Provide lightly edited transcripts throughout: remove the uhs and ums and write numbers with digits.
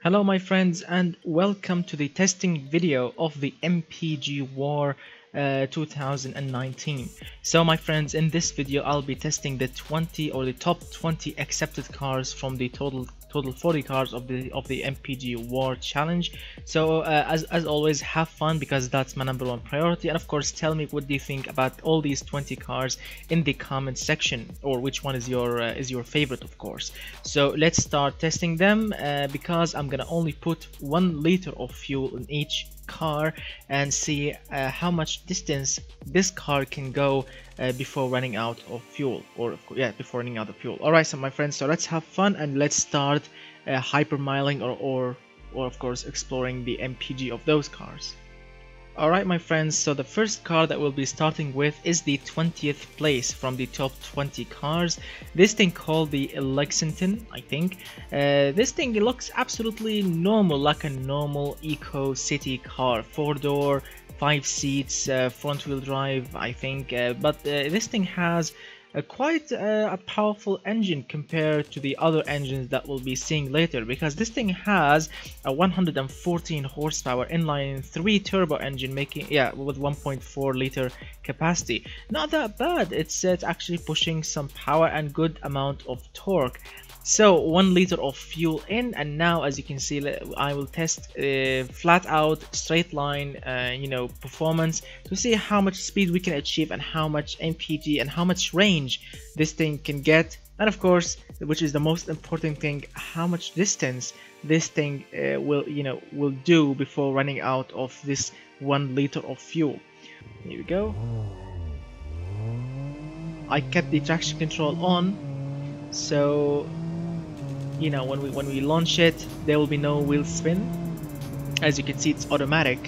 Hello my friends and welcome to the testing video of the MPG War 2019. So my friends, in this video I'll be testing the 20 or the top 20 accepted cars from the total 40 cars of the MPG War Challenge. So as always, have fun because that's my #1 priority, and of course tell me what do you think about all these 20 cars in the comment section, or which one is your favorite, of course. So let's start testing them because I'm gonna only put 1 liter of fuel in each car and see how much distance this car can go before running out of fuel, before running out of fuel. Alright, so my friends, so let's have fun and let's start hypermiling or of course exploring the MPG of those cars. Alright my friends, so the first car that we'll be starting with is the 20th place from the top 20 cars. This thing called the Lexinton, I think. This thing looks absolutely normal, like a normal eco city car. 4-door, 5 seats, front wheel drive, I think. But this thing has quite a powerful engine compared to the other engines that we'll be seeing later, because this thing has a 114 horsepower inline 3 turbo engine, making with 1.4 liter capacity. Not that bad. It's actually pushing some power and good amount of torque. So 1 liter of fuel in, and now as you can see I will test flat out straight line performance to see how much speed we can achieve and how much MPG and how much range this thing can get, and of course, which is the most important thing, how much distance this thing will do before running out of this 1 liter of fuel. Here we go. I kept the traction control on, so when we launch it, there will be no wheel spin. As you can see, it's automatic.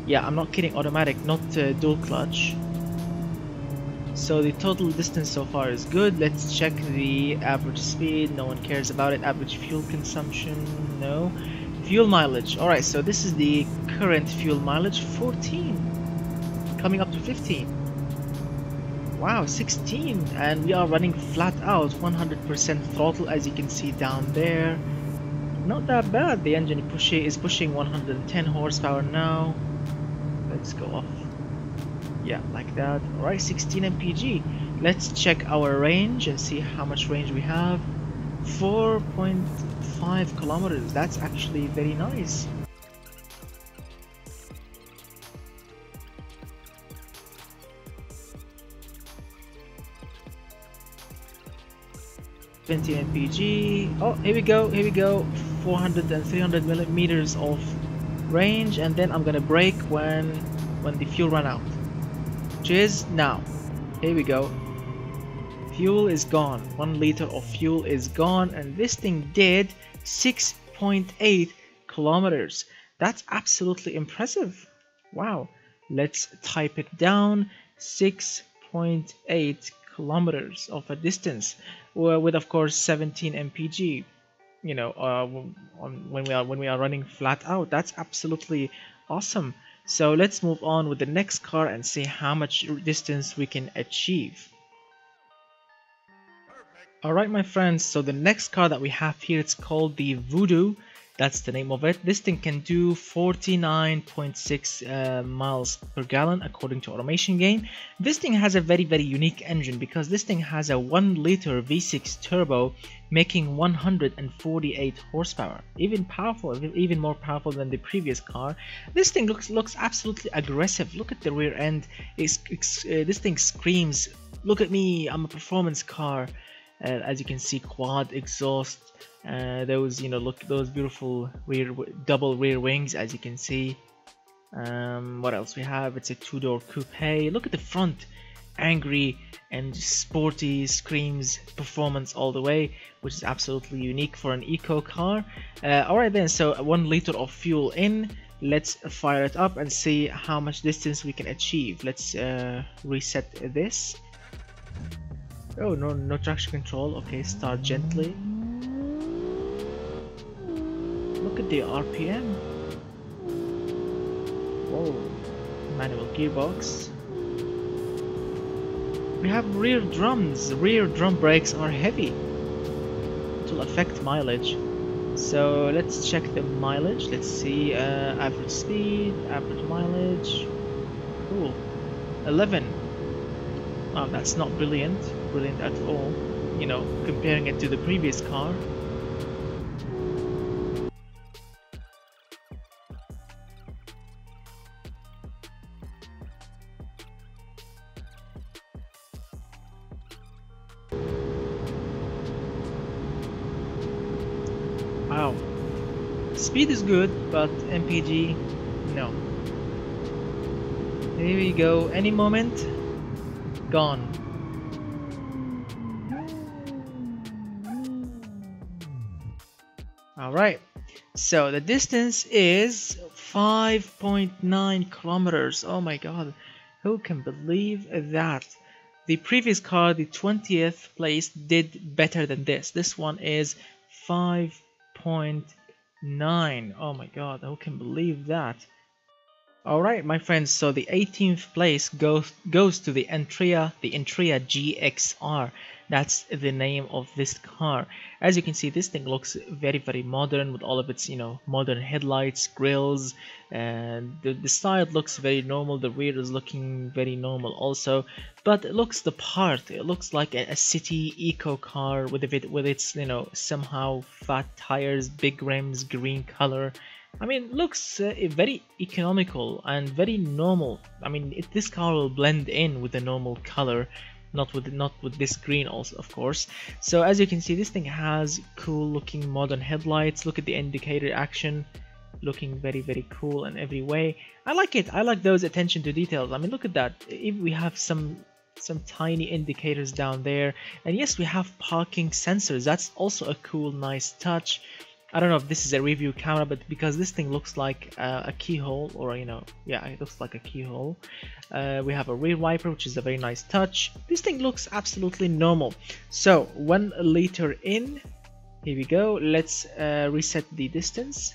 Yeah, I'm not kidding, automatic, not dual clutch. So the total distance so far is good. Let's check the average speed. No one cares about it. Average fuel consumption, no. Fuel mileage. Alright, so this is the current fuel mileage, 14, coming up to 15. Wow, 16, and we are running flat out 100% throttle, as you can see down there. Not that bad. The engine is pushing 110 horsepower now. Let's go off. Yeah, like that. Alright, 16 MPG. Let's check our range and see how much range we have. 4.5 kilometers. That's actually very nice. MPG. Oh, here we go, 400 and 300 millimeters of range, and then I'm gonna brake when the fuel run out, which is now. Here we go. Fuel is gone. 1 liter of fuel is gone, and this thing did 6.8 kilometers. That's absolutely impressive. Wow. Let's type it down. 6.8 kilometers of a distance, with of course 17 MPG. When we are running flat out, that's absolutely awesome. So let's move on with the next car and see how much distance we can achieve. Alright my friends, so the next car that we have here, it's called the Voodoo. That's the name of it. This thing can do 49.6 miles per gallon according to Automation Game. This thing has a very unique engine, because this thing has a 1 liter V6 turbo making 148 horsepower. Even more powerful than the previous car. This thing looks absolutely aggressive. Look at the rear end. This thing screams, "Look at me, I'm a performance car." As you can see, quad exhaust. Those beautiful double rear wings, as you can see. What else we have? It's a 2-door coupe. Look at the front, angry and sporty, screams performance all the way, which is absolutely unique for an eco car. Alright then, so 1 liter of fuel in. Let's fire it up and see how much distance we can achieve. Let's reset this. Oh, no traction control. Okay, start gently. Look at the RPM. Whoa. Manual gearbox. We have rear drums. Rear drum brakes are heavy. It will affect mileage. So let's check the mileage. Let's see, average speed, average mileage. Cool, 11. Oh, that's not brilliant at all. You know, comparing it to the previous car. Wow. Speed is good, but MPG, no. Here we go, any moment, gone. Alright, so the distance is 5.9 kilometers. Oh my god, who can believe that? The previous car, the 20th place, did better than this. This one is 5.9. Oh my god, who can believe that? Alright my friends, so the 18th place goes to the Entria GXR. That's the name of this car. As you can see, this thing looks very modern with all of its, you know, modern headlights, grills, and the side looks very normal. The rear is looking very normal also, but it looks the part. It looks like a city eco car with its, you know, somehow fat tires, big rims, green color. I mean, looks very economical and very normal. I mean, this car will blend in with the normal color, not with this green also, of course. So as you can see, this thing has cool looking modern headlights. Look at the indicator action, looking very cool in every way. I like it. I like those attention to details. I mean, look at that. If we have some tiny indicators down there, and yes, we have parking sensors. That's also a cool, nice touch. I don't know if this is a review camera, but because this thing looks like a keyhole, or you know, yeah, it looks like a keyhole. We have a rear wiper, which is a very nice touch. This thing looks absolutely normal. So 1 liter in, here we go. Let's reset the distance.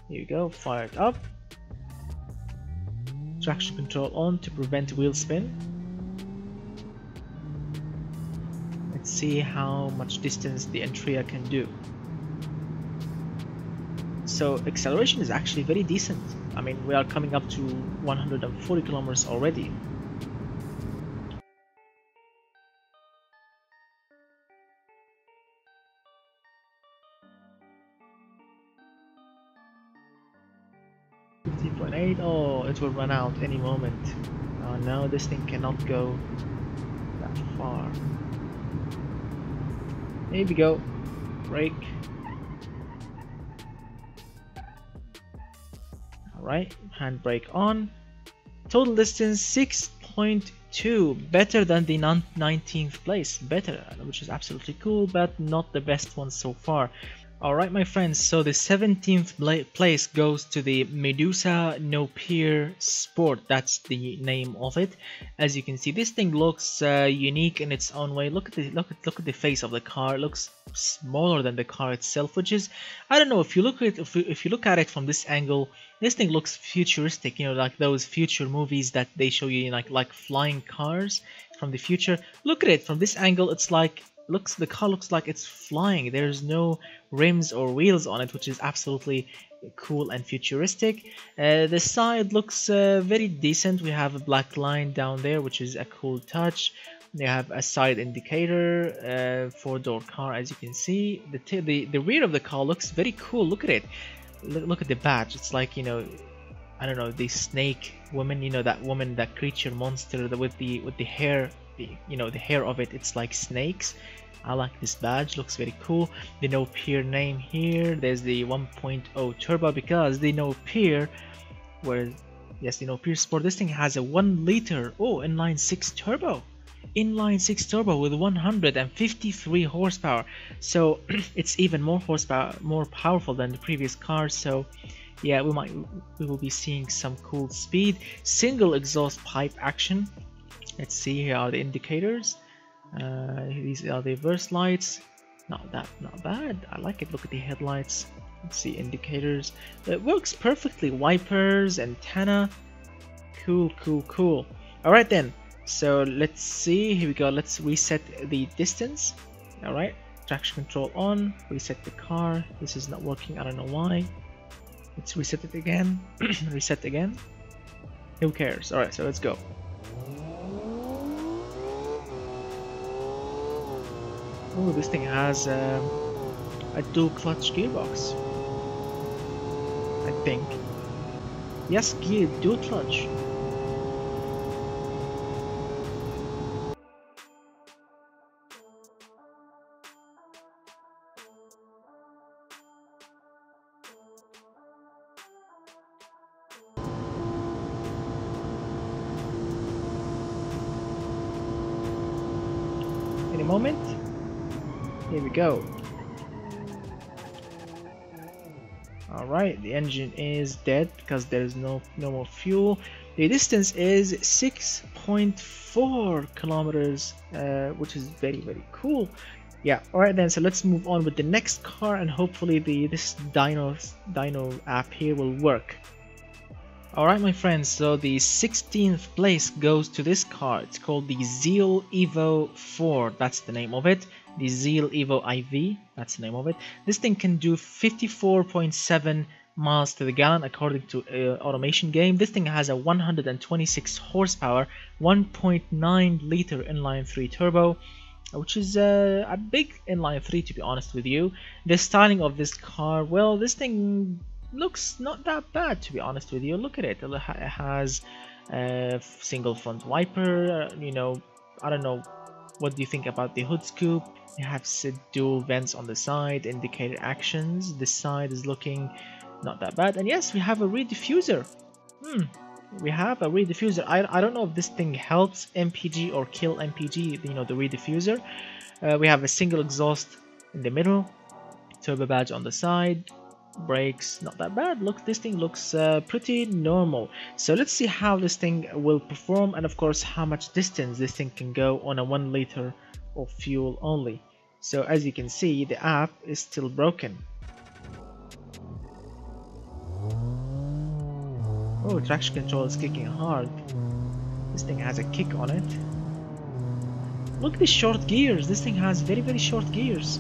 Here we go, fire it up. Traction control on to prevent wheel spin. Let's see how much distance the Entria can do. So acceleration is actually very decent. I mean, we are coming up to 140 kilometers already. Oh, it will run out any moment. Oh no, this thing cannot go that far. Here we go. Brake. Alright, handbrake on. Total distance 6.2, better than the 19th place, better, which is absolutely cool, but not the best one so far. Alright my friends, so the 17th place goes to the Medusa Nopir Sport. That's the name of it. As you can see, this thing looks unique in its own way. Look at the face of the car. It looks smaller than the car itself, which is, I don't know, if you look at it, if you look at it from this angle, this thing looks futuristic, you know, like those future movies that they show you, like flying cars from the future. Look at it from this angle, it's like the car looks like it's flying. There's no rims or wheels on it, which is absolutely cool and futuristic. The side looks very decent. We have a black line down there, which is a cool touch. They have a side indicator, 4-door car, as you can see. The rear of the car looks very cool. Look at it. Look at the badge. It's like, you know, I don't know, the snake woman. You know, that woman, that creature monster with the hair. You know, the hair of it, it's like snakes. I like this badge, looks very cool. The Nopir name here. There's the 1.0 turbo, because the Nopir, yes, the Nopir Sport, this thing has a 1 liter inline 6 turbo. Inline 6 turbo with 153 horsepower. So it's even more horsepower, more powerful than the previous car. So yeah, we will be seeing some cool speed. Single exhaust pipe action. Let's see, here are the indicators. These are the reverse lights. Not bad. I like it. Look at the headlights. Let's see, indicators. It works perfectly. Wipers, antenna. Cool. Alright then. So let's see. Here we go. Let's reset the distance. Alright. Traction control on, reset the car. This is not working, I don't know why. Let's reset it again. Reset again. Who cares? Alright, so let's go. Oh, this thing has a dual clutch gearbox, I think. Yes, dual clutch. Any moment. Here we go. Alright, the engine is dead because there is no more fuel. The distance is 6.4 kilometers, which is very cool. Yeah, alright then, so let's move on with the next car, and hopefully this dyno app here will work. Alright my friends, so the 16th place goes to this car. It's called the Zeal EVO IV, that's the name of it. The Zeal EVO IV, that's the name of it. This thing can do 54.7 miles to the gallon according to Automation Game. This thing has a 126 horsepower, 1.9 liter inline 3 turbo, which is a big inline 3 to be honest with you. The styling of this car, well, this thing looks not that bad to be honest with you. Look at it. It has a single front wiper, you know, I don't know, what do you think about the hood scoop? It has dual vents on the side, indicator actions. This side is looking not that bad, and yes, we have a rear diffuser. We have a rear diffuser. I don't know if this thing helps MPG or kill MPG, you know, the rear diffuser. We have a single exhaust in the middle, turbo badge on the side, brakes not that bad. Look, this thing looks pretty normal. So let's see how this thing will perform, and of course how much distance this thing can go on a 1 liter of fuel only. So as you can see, the app is still broken. Oh, traction control is kicking hard. This thing has a kick on it. Look at the short gears. This thing has very short gears,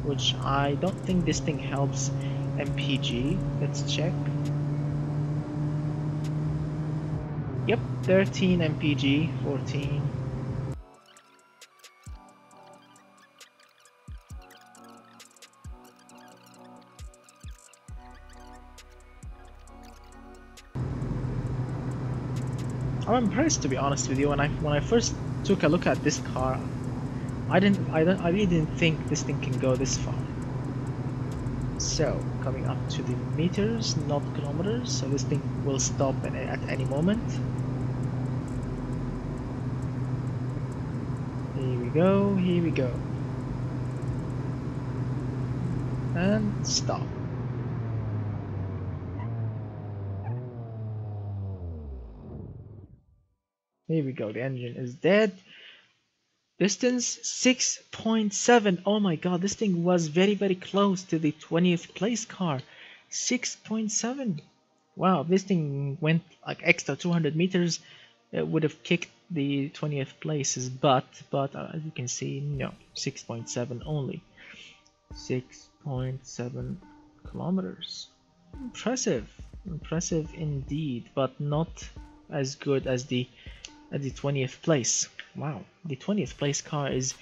which I don't think this thing helps MPG. Let's check. Yep, 13 MPG, 14. I'm impressed to be honest with you. When I first took a look at this car, I really didn't think this thing can go this far. So coming up to the meters, not kilometers, so this thing will stop at any moment. Here we go, and stop. Here we go, the engine is dead. Distance 6.7. Oh my god, this thing was very close to the 20th place car. 6.7. Wow, if this thing went like extra 200 meters, it would have kicked the 20th places, but as you can see, no, 6.7 only. 6.7 kilometers. Impressive indeed, but not as good as the 20th place. Wow, the 20th place car is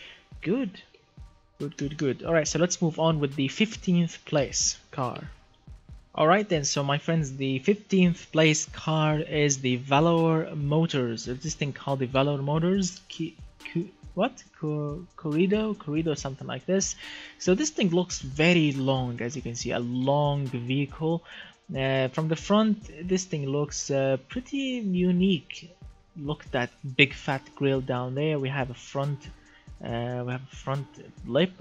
good. Alright, so let's move on with the 15th place car. Alright then, so my friends, the 15th place car is the Valor Motors. This thing called the Valor Motors. Corrido, something like this. So this thing looks very long, as you can see, a long vehicle. From the front, this thing looks pretty unique. Look at that big fat grille down there. We have a front lip,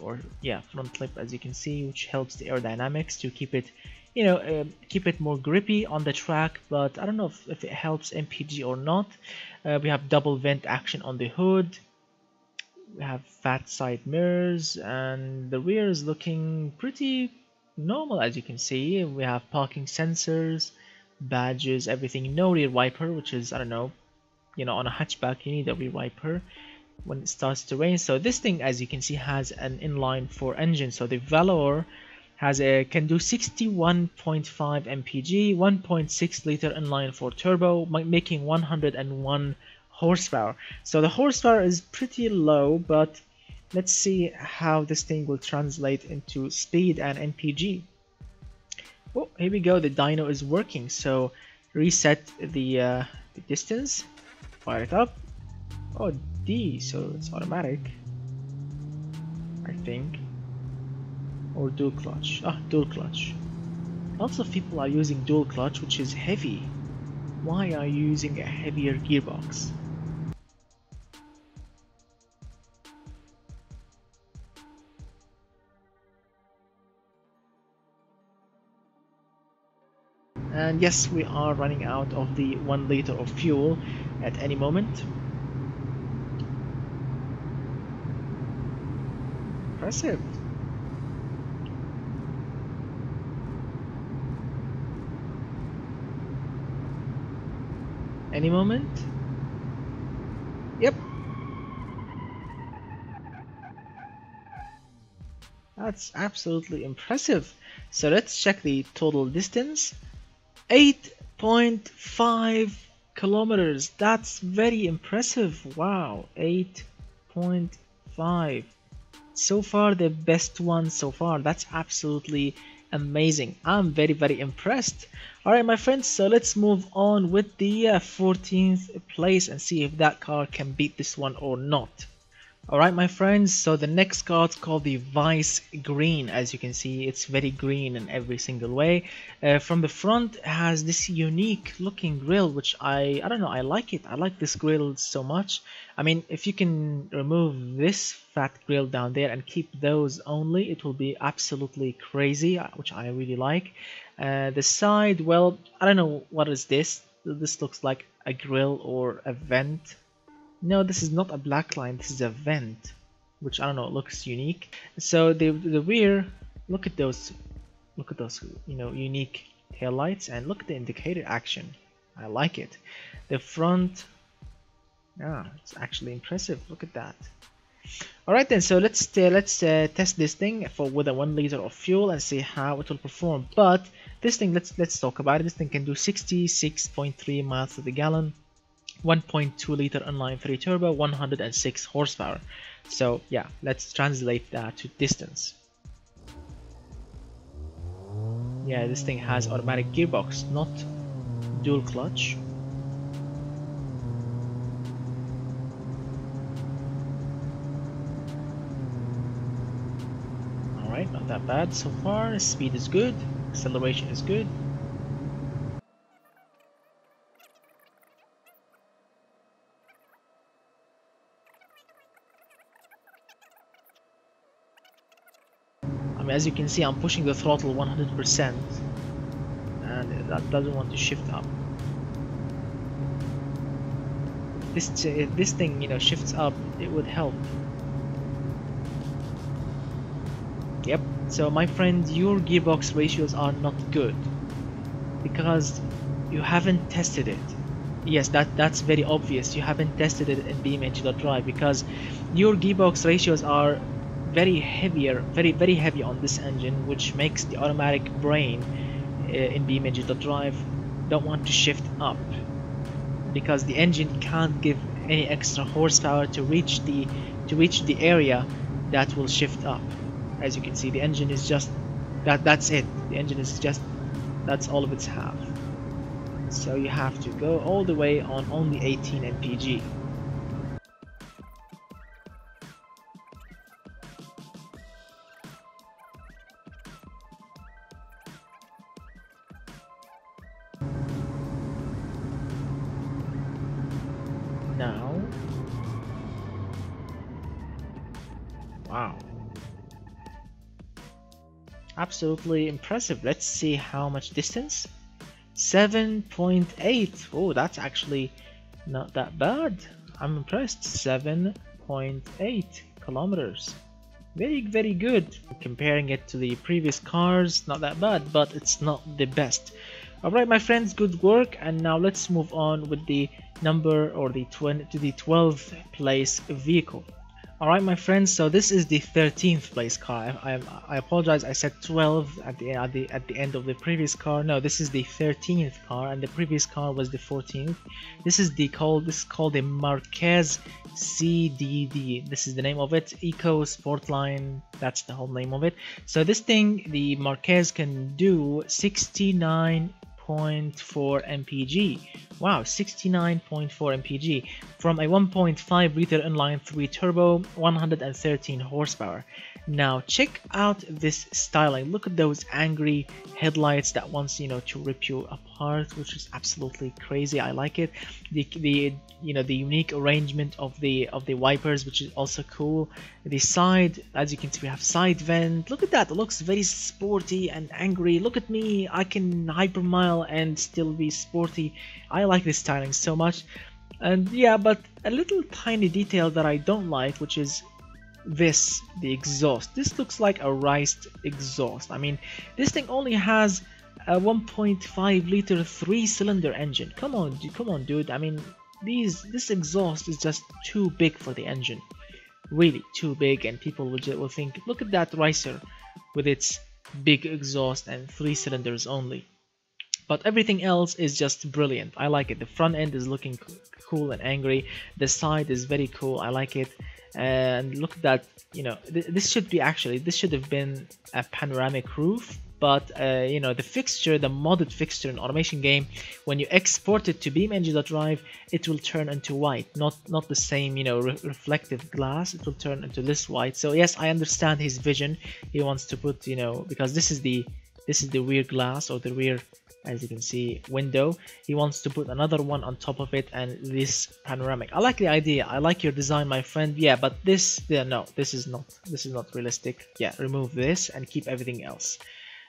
as you can see, which helps the aerodynamics to keep it, you know, keep it more grippy on the track. But I don't know if it helps MPG or not. We have double vent action on the hood. We have fat side mirrors, and the rear is looking pretty normal, as you can see. We have parking sensors, badges, everything. No rear wiper, which is, I don't know, you know, on a hatchback you need a rear wiper. when it starts to rain. So this thing, as you can see, has an inline 4 engine. So the Valor can do 61.5 mpg, 1.6 liter inline 4 turbo, making 101 horsepower. So the horsepower is pretty low, but let's see how this thing will translate into speed and mpg. Oh, here we go, the dyno is working. So reset the distance, fire it up. Oh, D, so it's automatic, I think. Or dual clutch. Ah, dual clutch. Lots of people are using dual clutch, which is heavy. Why are you using a heavier gearbox? And yes, we are running out of the 1 liter of fuel at any moment. Impressive. Any moment? Yep. That's absolutely impressive. So let's check the total distance. 8.5 kilometers. That's very impressive. Wow, 8.5. So far the best one so far. That's absolutely amazing. I'm very impressed. Alright my friends, so let's move on with the 14th place and see if that car can beat this one or not. Alright my friends, so the next car is called the Vice Green. As you can see, it's very green in every single way. From the front, it has this unique looking grille, which I don't know, I like it. I like this grille so much. I mean, if you can remove this fat grille down there and keep those only, it will be absolutely crazy, which I really like. The side, well, I don't know, what is this? This looks like a grille or a vent. No, this is not a black line, this is a vent, which I don't know, it looks unique. So the rear, look at those, you know, unique tail lights, and look at the indicator action. I like it. The front, yeah, it's actually impressive. Look at that. Alright then, so let's test this thing with a 1 liter of fuel and see how it will perform. But this thing, let's talk about it. This thing can do 66.3 miles to the gallon. 1.2 liter inline 3 turbo, 106 horsepower. So yeah, let's translate that to distance. Yeah, this thing has automatic gearbox, not dual clutch. Alright, not that bad so far. Speed is good, acceleration is good. As you can see, I'm pushing the throttle 100% and that doesn't want to shift up. If this thing, you know, shifts up, it would help. Yep, so my friend, your gearbox ratios are not good because you haven't tested it. Yes, that's very obvious. You haven't tested it in BeamNG.drive because your gearbox ratios are very heavy on this engine, which makes the automatic brain in BeamNG.drive don't want to shift up because the engine can't give any extra horsepower to reach the area that will shift up. As you can see, the engine is just that's it. The engine is just, that's all of its have. So you have to go all the way on only 18 mpg. Now, wow, absolutely impressive. Let's see how much distance. 7.8. Oh, that's actually not that bad. I'm impressed. 7.8 kilometers. Very good. Comparing it to the previous cars, not that bad, but it's not the best. Alright my friends, good work, and now let's move on with the number, or the 12th place vehicle. Alright my friends, so this is the 13th place car. I apologize, I said 12 at the end of the previous car. No, this is the 13th car, and the previous car was the 14th. This is called the Marquez CDD. This is the name of it. Eco Sportline, that's the whole name of it. So this thing, the Marquez, can do 69.4 MPG. Wow, 69.4 MPG from a 1.5 liter inline 3 turbo, 113 horsepower. Now check out this styling. Look at those angry headlights that wants, you know, to rip you apart, which is absolutely crazy. I like it. The unique arrangement of the wipers, which is also cool. The side, as you can see, we have side vent. Look at that, it looks very sporty and angry. Look at me, I can hypermile and still be sporty. I like this styling so much. And yeah, but a little tiny detail that I don't like, which is this, the exhaust. This looks like a riced exhaust. I mean, this thing only has a 1.5 liter 3-cylinder engine. Come on dude. I mean, this exhaust is just too big for the engine, really too big, and people will think, look at that ricer with its big exhaust and 3 cylinders only. But everything else is just brilliant. I like it. The front end is looking cool and angry. The side is very cool. I like it. And look at that. You know, this should have been a panoramic roof. But you know, the fixture, the modded fixture in Automation Game, when you export it to BeamNG.drive, it will turn into white, not the same, you know, reflective glass. It will turn into this white. So yes, I understand his vision. He wants to put, you know, because this is the rear glass, or the rear, as you can see, window. He wants to put another one on top of it, and this panoramic. I like the idea. I like your design, my friend. Yeah, but this, yeah, no, this is not realistic. Yeah, remove this and keep everything else.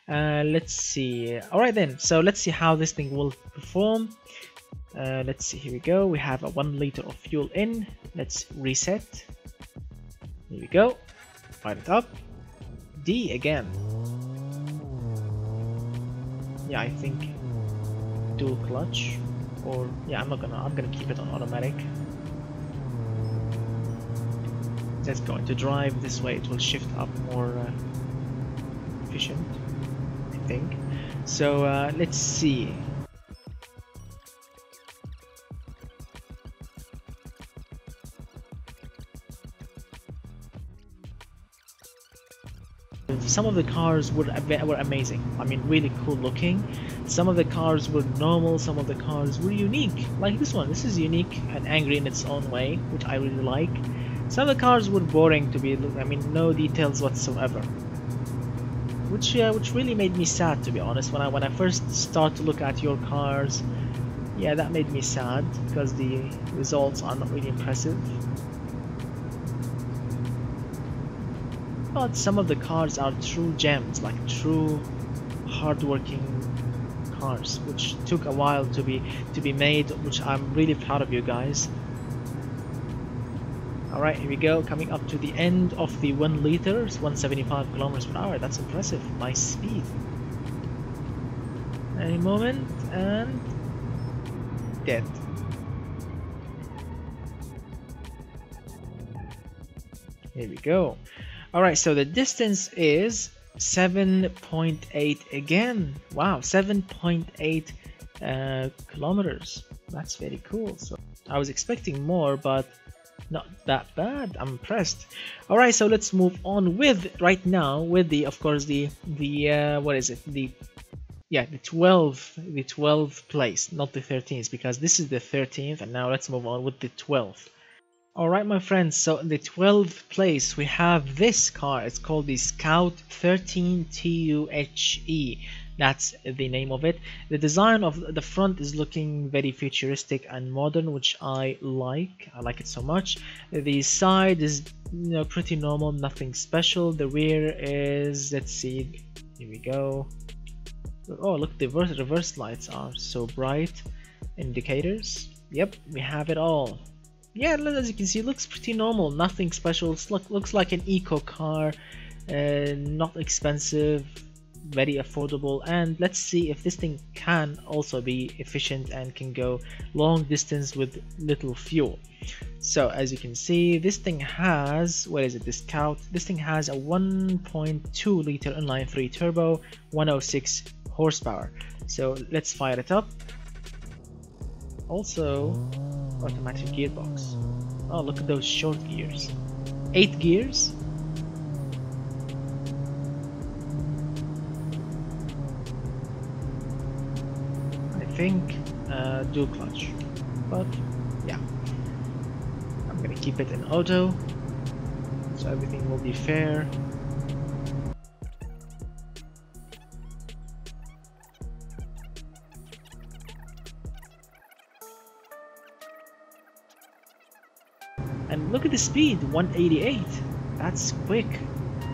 Let's see. Alright then, so let's see how this thing will perform. Let's see, here we go. We have a 1 liter of fuel in. Let's reset. Here we go. Fire it up. D again. Yeah, I think dual clutch, or yeah, I'm gonna keep it on automatic. That's going to drive this way. It will shift up more efficient, I think. So let's see. Some of the cars were amazing. I mean, really cool looking. Some of the cars were normal. Some of the cars were unique, like this one. This is unique and angry in its own way, which I really like. Some of the cars were boring to be. I mean, no details whatsoever, which really made me sad, to be honest. When I first start to look at your cars, yeah, that made me sad because the results are not really impressive. But some of the cars are true gems, like true hard-working cars, which took a while to be made, which I'm really proud of you guys. Alright, here we go, coming up to the end of the 1 liter, 175 kilometers per hour. That's impressive, nice speed. Any moment, and dead. Here we go. Alright, so the distance is 7.8 again. Wow, 7.8 kilometers. That's very cool. So I was expecting more, but not that bad. I'm impressed. Alright, so let's move on with of course the what is it? The 12th place, not the 13th, because this is the 13th, and now let's move on with the 12th. Alright my friends, so in the 12th place we have this car. It's called the Scout 13 TUHE. That's the name of it. The design of the front is looking very futuristic and modern, which I like. I like it so much. The side is, you know, pretty normal, nothing special. The rear is, let's see, here we go. Oh, look, the reverse lights are so bright. Indicators. Yep, we have it all. Yeah, as you can see, it looks pretty normal, nothing special. It looks like an eco car, not expensive, very affordable, and let's see if this thing can also be efficient and can go long distance with little fuel. So as you can see, this thing has, what is it, this Acout, this thing has a 1.2 liter inline 3 turbo, 106 horsepower. So let's fire it up. Also automatic gearbox. Oh, look at those short gears. 8 gears. I think dual clutch, but yeah, I'm gonna keep it in auto so everything will be fair. And look at the speed, 188. That's quick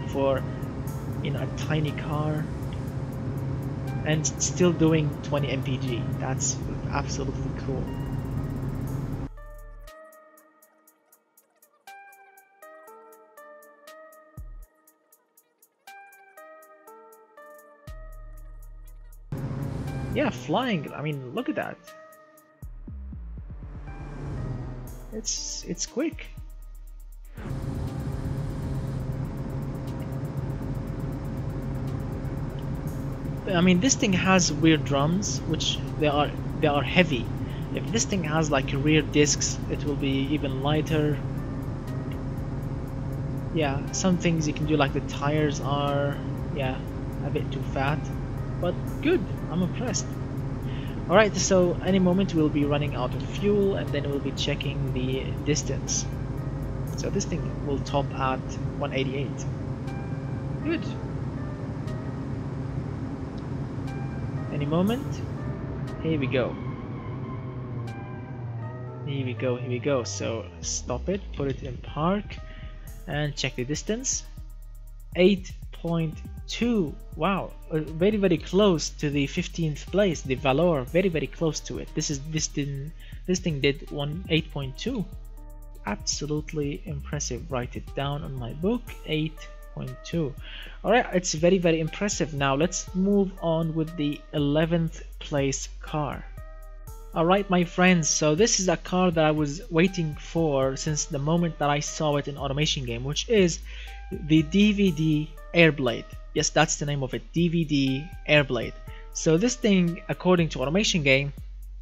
for, you know, a tiny car, and still doing 20 MPG. That's absolutely cool. Yeah, flying. I mean, look at that. It's quick. I mean, this thing has rear drums, which they are heavy. If this thing has like rear discs, it will be even lighter. Yeah, some things you can do, like the tires are, yeah, a bit too fat, but good. I'm impressed. Alright, so any moment we'll be running out of fuel, and then we'll be checking the distance. So this thing will top at 188. Good. Any moment. Here we go. Here we go, here we go. So stop it, put it in park, and check the distance. 8.2. Wow, very very close to the 15th place, the Valor. Very very close to it. This thing did 8.2. Absolutely impressive. Write it down on my book. 8.2. Alright, it's very very impressive. Now let's move on with the 11th place car. Alright my friends, so this is a car that I was waiting for since the moment that I saw it in Automation Game, which is the DVD Airblade. Yes, that's the name of it, DVD Airblade. So this thing, according to Automation Game,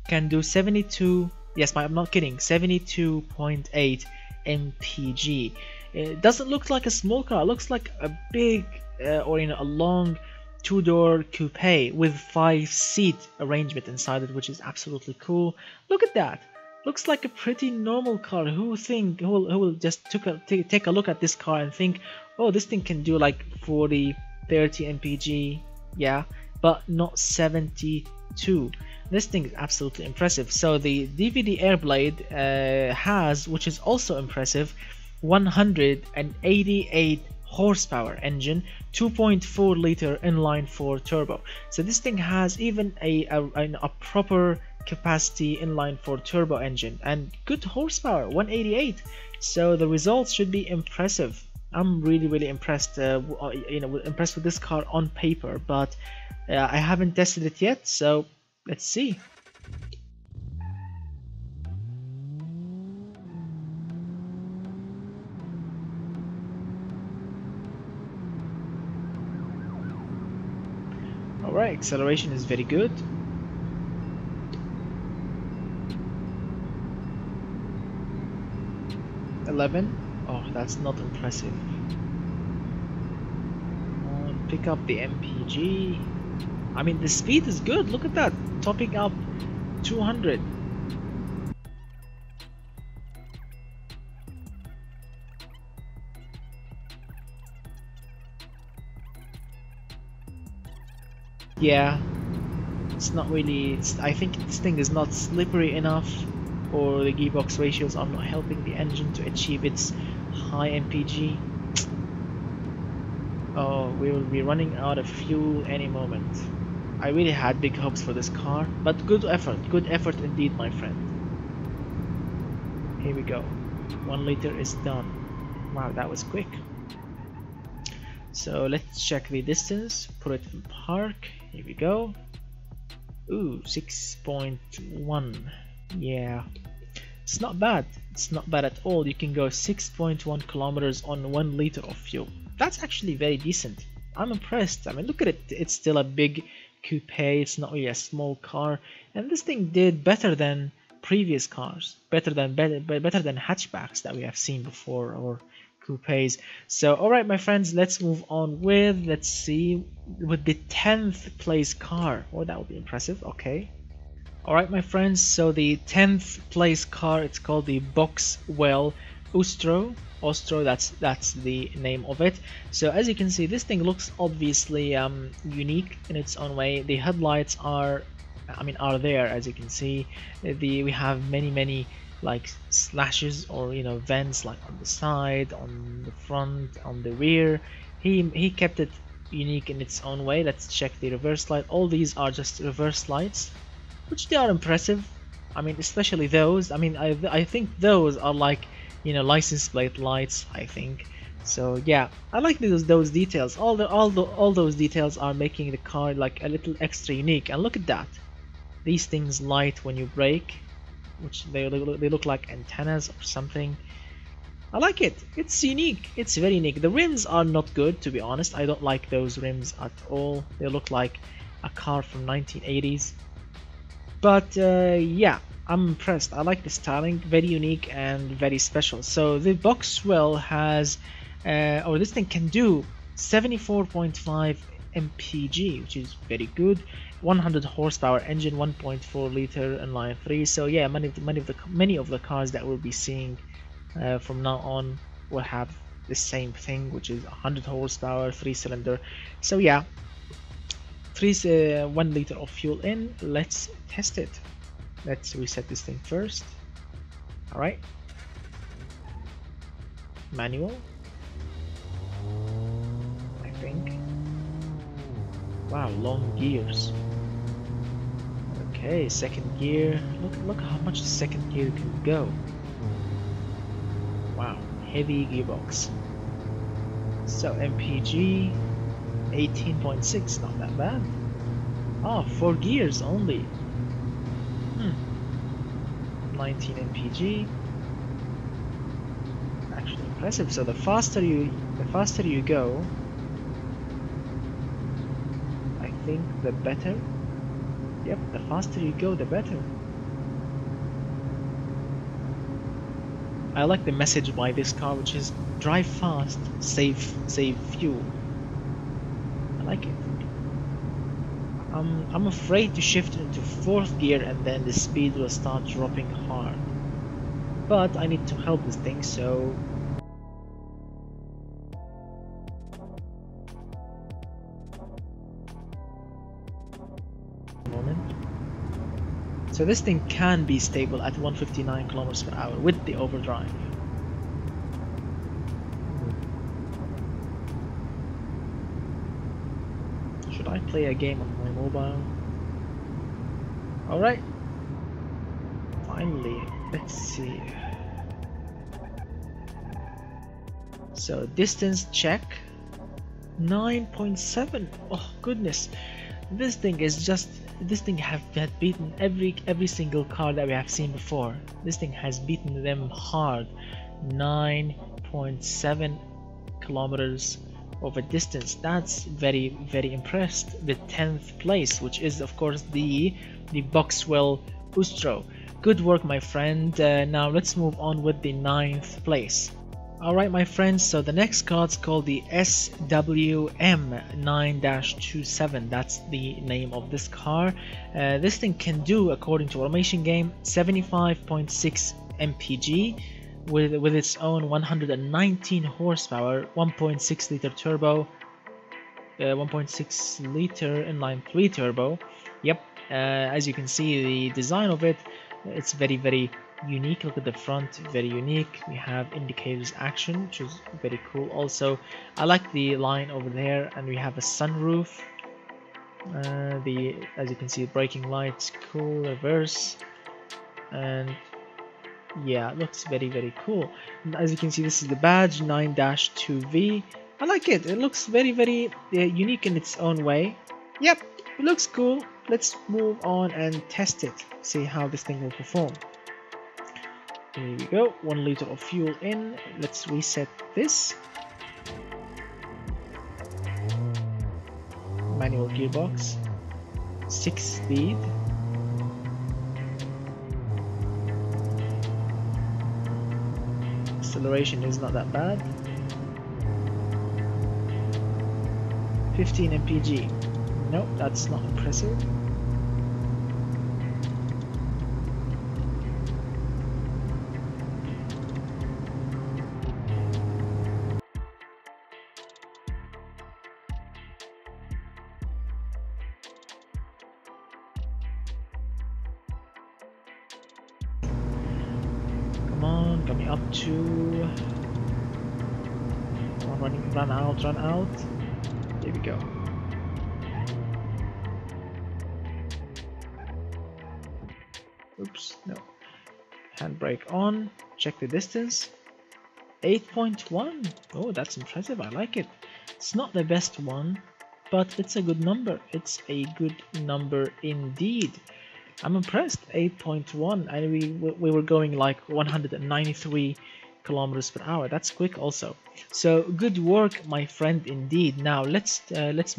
can do 72, yes, I'm not kidding, 72.8 MPG. It doesn't look like a small car, it looks like a big or a long two-door coupe with 5-seat arrangement inside it, which is absolutely cool. Look at that. Looks like a pretty normal car. Who will just take a look at this car and think, oh, this thing can do like 40, 30 MPG, yeah, but not 72. This thing is absolutely impressive. So the DVD Airblade has, which is also impressive, 188 horsepower engine, 2.4 liter inline 4 turbo. So this thing has even a proper capacity inline 4 turbo engine and good horsepower, 188. So the results should be impressive. I'm really impressed. Impressed with this car on paper, but I haven't tested it yet. So let's see. Alright, acceleration is very good. Oh, that's not impressive. Pick up the MPG. I mean, the speed is good. Look at that, topping up 200. Yeah, it's not really. I think this thing is not slippery enough, or the gearbox ratios are not helping the engine to achieve its high MPG. Oh, we will be running out of fuel any moment. I really had big hopes for this car, but good effort indeed, my friend. Here we go. 1 liter is done. Wow, that was quick. So let's check the distance, put it in park, here we go. Ooh, 6.1, yeah, it's not bad, it's not bad at all. You can go 6.1 kilometers on 1 liter of fuel. That's actually very decent. I'm impressed. I mean, look at it, it's still a big coupe, it's not really a small car, and this thing did better than previous cars, better than hatchbacks that we have seen before, or coupes. So alright my friends, let's move on with, let's see, with the 10th place car. Oh, that would be impressive. Okay, alright my friends, so the 10th place car, it's called the Boxwell Ostro, that's the name of it. So as you can see, this thing looks obviously unique in its own way. The headlights are there, as you can see. We have many like slashes, or you know, vents, like on the side, on the front, on the rear. He kept it unique in its own way. Let's check the reverse light. All these are just reverse lights, which they are impressive. I mean, especially those. I mean, I think those are like, you know, license plate lights, I think. So yeah, I like those details. All those details are making the car like a little extra unique. And look at that, these things light when you brake, which they look like antennas or something. I like it. It's unique. It's very unique. The rims are not good, to be honest. I don't like those rims at all. They look like a car from 1980s. But yeah, I'm impressed. I like the styling, very unique and very special. So the Boxwell has, or this thing can do 74.5 MPG, which is very good. 100 horsepower engine, 1.4 liter inline 3. So yeah, many of the cars that we'll be seeing from now on will have the same thing, which is 100 horsepower, 3-cylinder. So yeah, 1 liter of fuel in. Let's test it. Let's reset this thing first. Alright, manual, I think. Wow, long gears. Okay, second gear. Look how much the second gear can go. Wow, heavy gearbox. So MPG 18.6, not that bad. Oh, 4 gears only. 19 MPG. Actually impressive. So the faster you go, I think the better. Yep, the faster you go, the better. I like the message by this car, which is drive fast, save fuel. I like it. I'm afraid to shift into 4th gear and then the speed will start dropping hard. But I need to help this thing, so So this thing can be stable at 159 kilometers per hour with the overdrive. Should I play a game on my mobile? Alright. Finally, let's see. So distance check. 9.7. Oh goodness. This thing has beaten every single car that we have seen before. This thing has beaten them hard. 9.7 kilometers of a distance. That's very impressed. The 10th place, which is of course the Boxwell Ostro. Good work, my friend. Now let's move on with the 9th place. Alright my friends, so the next card's called the SWM9-27. That's the name of this car. This thing can do, according to Automation Game, 75.6 MPG with its own 119 horsepower, 1.6 liter turbo, 1.6 liter inline 3 turbo. Yep, as you can see, the design of it, it's very unique. Look at the front, very unique. We have indicators action, which is very cool. Also, I like the line over there, and we have a sunroof. As you can see, braking lights, cool, reverse, and yeah, it looks very cool. As you can see, this is the badge 9-2V. I like it. It looks very unique in its own way. Yep, it looks cool. Let's move on and test it. See how this thing will perform. Here we go. 1 liter of fuel in. Let's reset this. Manual gearbox. 6 speed. Acceleration is not that bad. 15 MPG. Nope, that's not impressive. Come on, coming up to... Come on, run out. There we go. Oops, no. Handbrake on. Check the distance. 8.1. Oh, that's impressive. I like it. It's not the best one, but it's a good number. It's a good number indeed. I'm impressed. 8.1. And we were going like 193 kilometers per hour. That's quick also. So good work, my friend, indeed. Now let's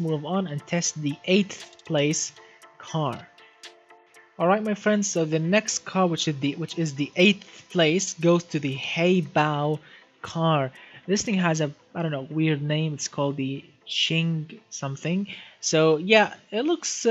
move on and test the 8th place car. Alright, my friends, so the next car, which is the 8th place, goes to the Hei Bao car. This thing has a, I don't know, weird name. It's called the Sheng something. So yeah, it looks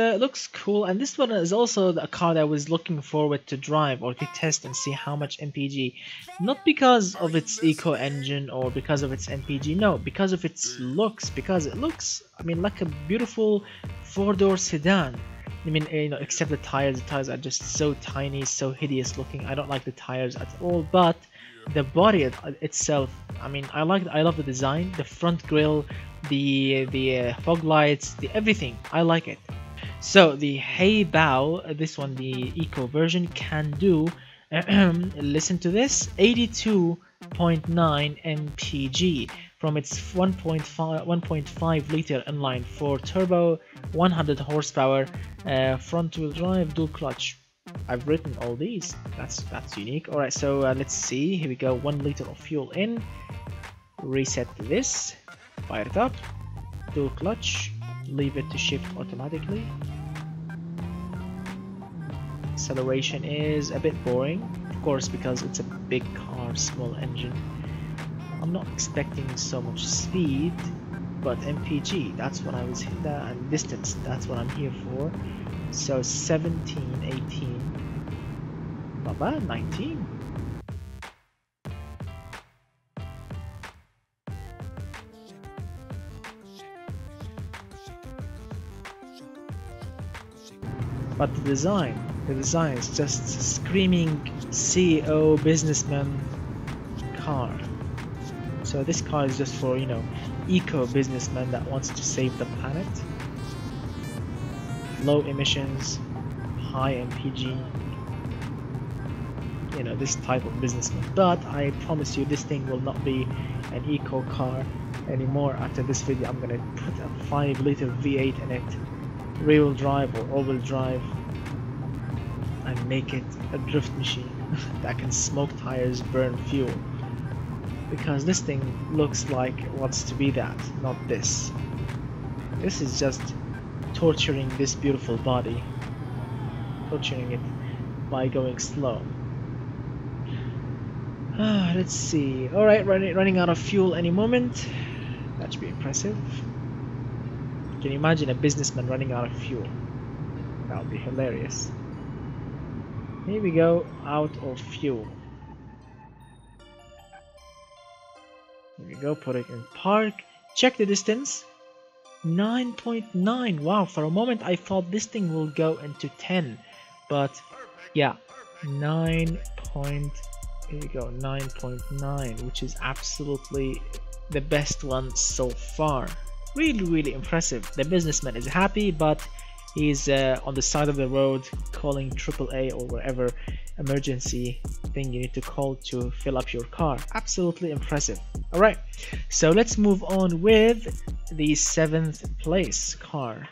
cool, and this one is also a car that I was looking forward to drive or to test and see how much MPG. Not because of its eco engine or because of its MPG, no, because of its looks. Because it looks, I mean, like a beautiful 4-door sedan. I mean, you know, except the tires. The tires are just so tiny, so hideous looking. I don't like the tires at all. But the body itself, I mean, I love the design, the front grille, the fog lights, the everything. I like it. So the Hei Bao, this one, the eco version, can do. Listen to this: 82.9 MPG. From its 1.5 liter inline 4 turbo, 100 horsepower, front wheel drive, dual clutch. I've written all these. That's unique. All right, so let's see. Here we go. 1 liter of fuel in. Reset this. Fire it up. Dual clutch. Leave it to shift automatically. Acceleration is a bit boring, of course, because it's a big car, small engine. I'm not expecting so much speed, but MPG, that's what I was hitting, and distance, that's what I'm here for. So 17, 18, not bad, 19. But the design is just screaming CEO businessman car. So this car is just for, you know, eco businessman that wants to save the planet. Low emissions, high MPG, you know, this type of businessman. But I promise you, this thing will not be an eco car anymore. After this video, I'm gonna put a 5 liter V8 in it, rear wheel drive or all wheel drive, and make it a drift machine that can smoke tires, burn fuel. Because this thing looks like it wants to be that, not this. This is just torturing this beautiful body, torturing it by going slow. Let's see. Alright, running out of fuel any moment. That should be impressive. Can you imagine a businessman running out of fuel? That would be hilarious. Here we go, out of fuel. Here we go, put it in park. Check the distance. 9.9. Wow, for a moment I thought this thing will go into 10. But yeah, 9.9, which is absolutely the best one so far. Really impressive. The businessman is happy, but he's on the side of the road calling AAA or wherever emergency thing you need to call to fill up your car. Absolutely impressive. Alright, so let's move on with the 7th place car.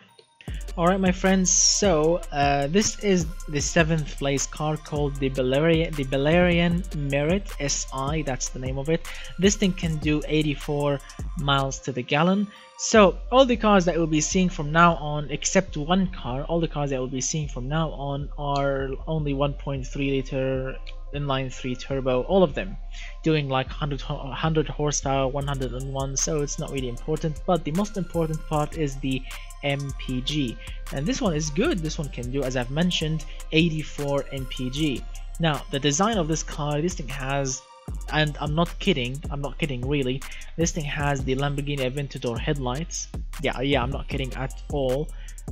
Alright my friends, so this is the 7th place car called the Belerian Merit Si, that's the name of it. This thing can do 84 miles to the gallon. So all the cars that we'll be seeing from now on, except one car, all the cars that we'll be seeing from now on are only 1.3 liter inline 3 turbo, all of them doing like 100 horsepower, 101, so it's not really important. But the most important part is the MPG, and this one is good. This one can do, as I've mentioned, 84 MPG. Now the design of this car, this thing has, and I'm not kidding really, this thing has the Lamborghini Aventador headlights. Yeah, I'm not kidding at all.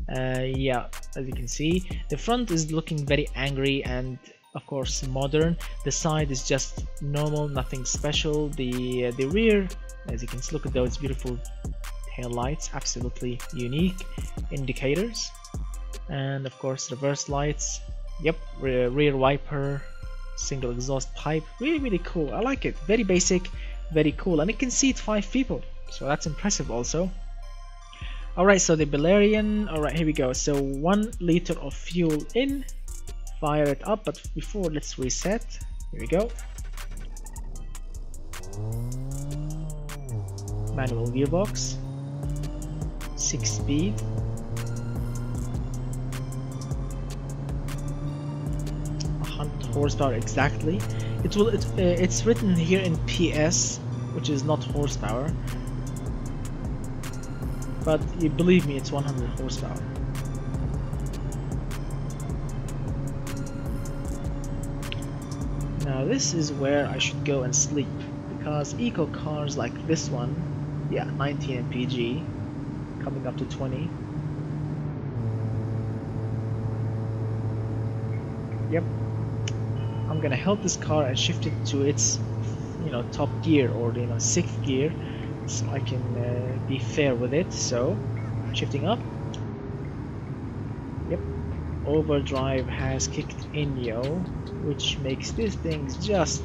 Yeah, as you can see, the front is looking very angry and of course modern. The side is just normal, nothing special. The rear, as you can see, look at those beautiful tail lights, absolutely unique. Indicators, and of course reverse lights. Yep, rear wiper, single exhaust pipe. Really cool. I like it. Very basic, very cool, and it can seat 5 people, so that's impressive also. Alright, so the Belerian, alright, here we go. So 1 liter of fuel in, fire it up, but before, let's reset. Here we go. Manual gearbox, 6 speed, horsepower exactly. It's written here in PS, which is not horsepower, but you believe me, it's 100 horsepower. Now this is where I should go and sleep, because eco cars like this one, yeah, 19 MPG, coming up to 20. Yep. I'm gonna help this car and shift it to its, top gear, or 6th gear, so I can be fair with it. So shifting up. Yep, overdrive has kicked in, yo, which makes these things just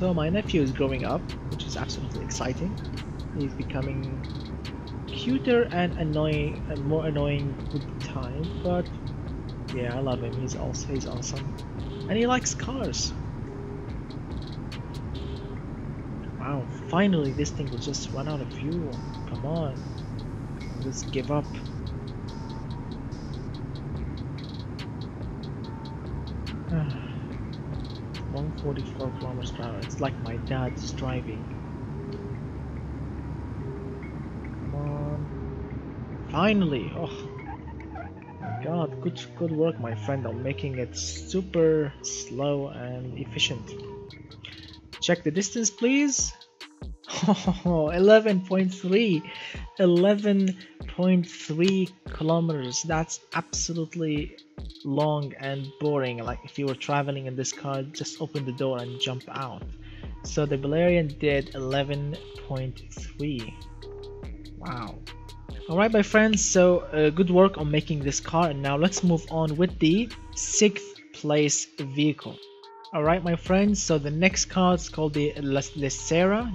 So my nephew is growing up, which is absolutely exciting. He's becoming cuter and annoying, and more annoying with time, but yeah, I love him. He's awesome, and he likes cars. Wow, finally this thing will just run out of fuel. Come on, let's give up. Ah. 144 kilometers per hour. It's like my dad's driving. Come on. Finally! Oh my god, good work my friend on making it super slow and efficient. Check the distance please. Oh, 11.3 kilometers. That's absolutely long and boring. Like if you were traveling in this car, just open the door and jump out. So the Belerian did 11.3. Wow. Alright my friends, so good work on making this car, and now let's move on with the 6th place vehicle. Alright my friends, so the next car is called the Lessaraa,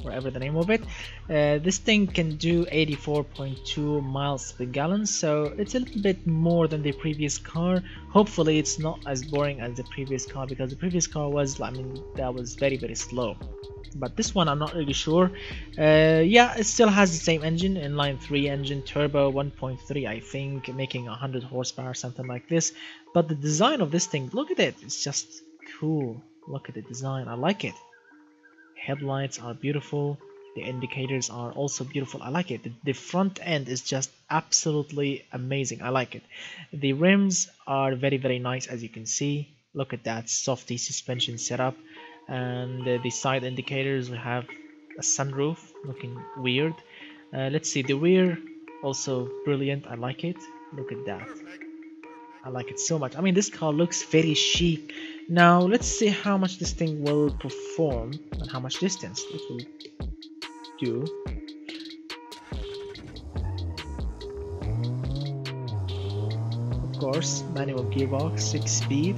whatever the name of it. This thing can do 84.2 miles per gallon, so it's a little bit more than the previous car. Hopefully it's not as boring as the previous car, because the previous car was, that was very slow. But this one I'm not really sure. Yeah, it still has the same engine, inline 3 engine, turbo 1.3 I think, making 100 horsepower, something like this. But the design of this thing, look at it, it's just cool. Look at the design, I like it. Headlights are beautiful, the indicators are also beautiful, I like it. The front end is just absolutely amazing, I like it. The rims are very nice, as you can see. Look at that softy suspension setup. And the side indicators, we have a sunroof looking weird. Let's see, the rear also brilliant, I like it. Look at that. I like it so much. I mean, this car looks very chic. Now, let's see how much this thing will perform and how much distance it will do. Of course, manual gearbox, 6 speed.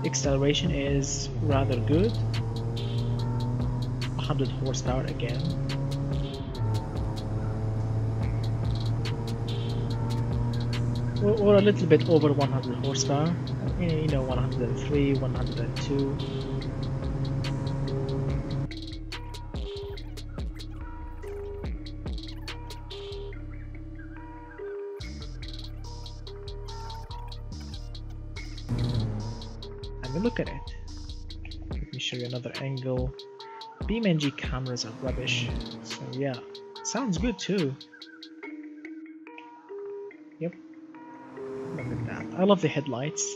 Acceleration is rather good. 100 horsepower again. Or a little bit over 100 horsepower, you know, 103, 102. I mean, look at it. Let me show you another angle. BeamNG cameras are rubbish, so yeah, sounds good too. Yep. Look at that. I love the headlights.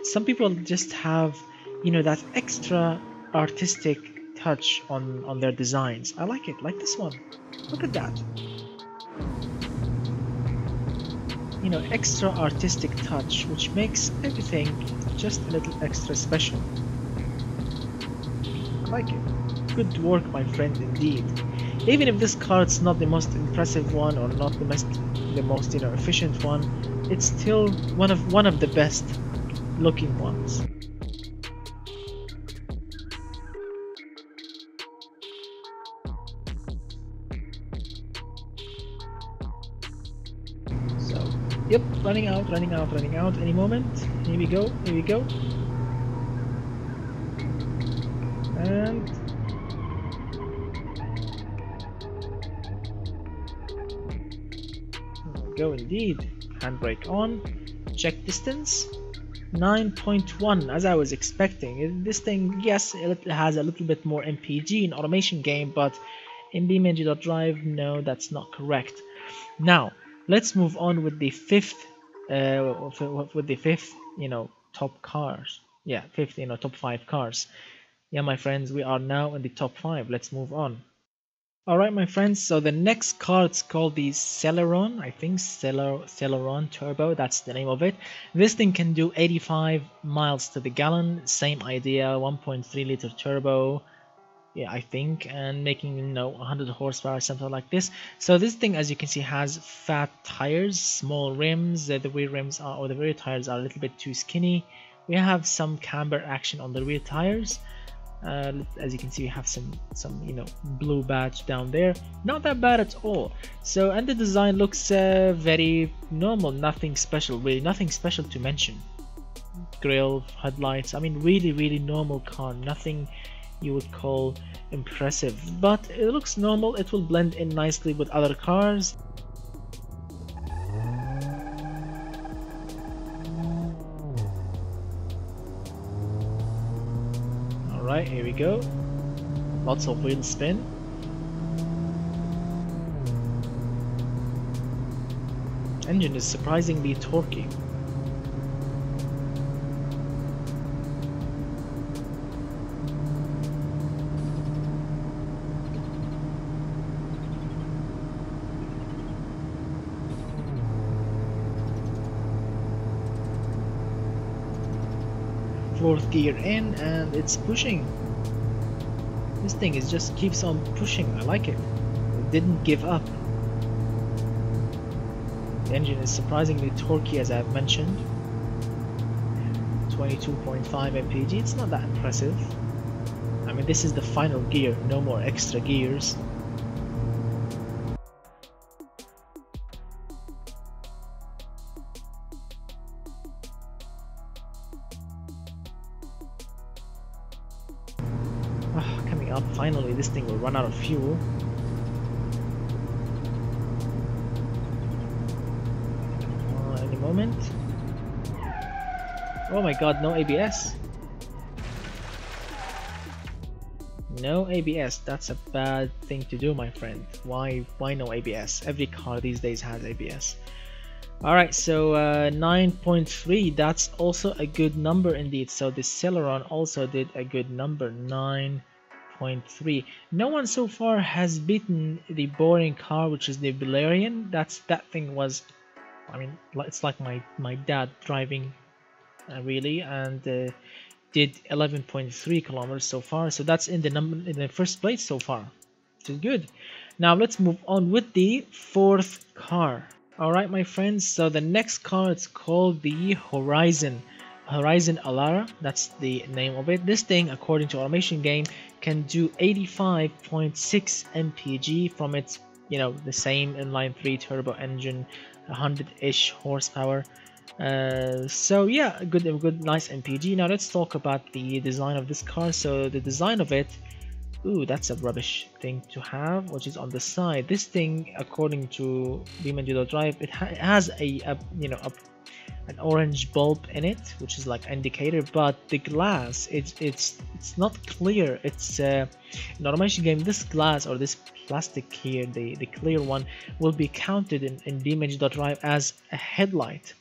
Some people just have, you know, that extra artistic touch on their designs. I like it, like this one. Look at that. You know, extra artistic touch, which makes everything just a little extra special. I like it. Good work, my friend, indeed. Even if this card's not the most impressive one or not the most you know, efficient one, it's still one of the best looking ones. So, yep, running out any moment. Here we go. And go indeed. Handbrake on. Check distance. 9.1, as I was expecting. This thing, yes, it has a little bit more MPG in automation game, but in BeamNG.drive, no, that's not correct. Now, let's move on with the fifth, you know, top cars. Yeah, fifth, you know, top 5 cars. Yeah, my friends, we are now in the top 5. Let's move on. Alright, my friends, so the next car, it's called the Celeron, I think, Celeron Turbo, that's the name of it. This thing can do 85 miles to the gallon, same idea, 1.3 liter turbo, yeah, I think, and making, you know, 100 horsepower, something like this. So this thing, as you can see, has fat tires, small rims, the rear rims are, or the rear tires are a little bit too skinny. We have some camber action on the rear tires. As you can see, we have some you know, blue badge down there, not that bad at all. So, and the design looks very normal, nothing special, really nothing special to mention. Grille, headlights, I mean, really normal car, nothing you would call impressive, but it looks normal. It will blend in nicely with other cars. Alright, here we go. Lots of wheel spin. Engine is surprisingly torquey. Fourth gear in, and it's pushing. This thing is just keeps on pushing. I like it. It didn't give up. The engine is surprisingly torquey, as I've mentioned. 22.5 MPG. It's not that impressive. I mean, this is the final gear, no more extra gears. Coming up, finally this thing will run out of fuel. Any moment. Oh my god, no ABS. No ABS, that's a bad thing to do, my friend. Why no ABS? Every car these days has ABS. Alright, so 9.3, that's also a good number indeed. So the Celeron also did a good number, 9.3. No one so far has beaten the boring car, which is the Belerian. That thing was I mean, it's like my dad driving, really, and did 11.3 kilometers so far. So that's in the first place so far, which is good. Now let's move on with the fourth car. Alright my friends, so the next car is called the Horizon Alara, that's the name of it. This thing, according to Automation Game, can do 85.6 MPG from its, the same inline 3 turbo engine, 100-ish horsepower. So yeah, good nice MPG. Now let's talk about the design of this car. So the design of it, ooh, that's a rubbish thing to have, which is on the side. This thing, according to BeamNG.Drive, it has an orange bulb in it, which is like indicator, but the glass, it's not clear. It's in Automation Game, this glass or this plastic here, the clear one, will be counted in BeamNG.Drive as a headlight.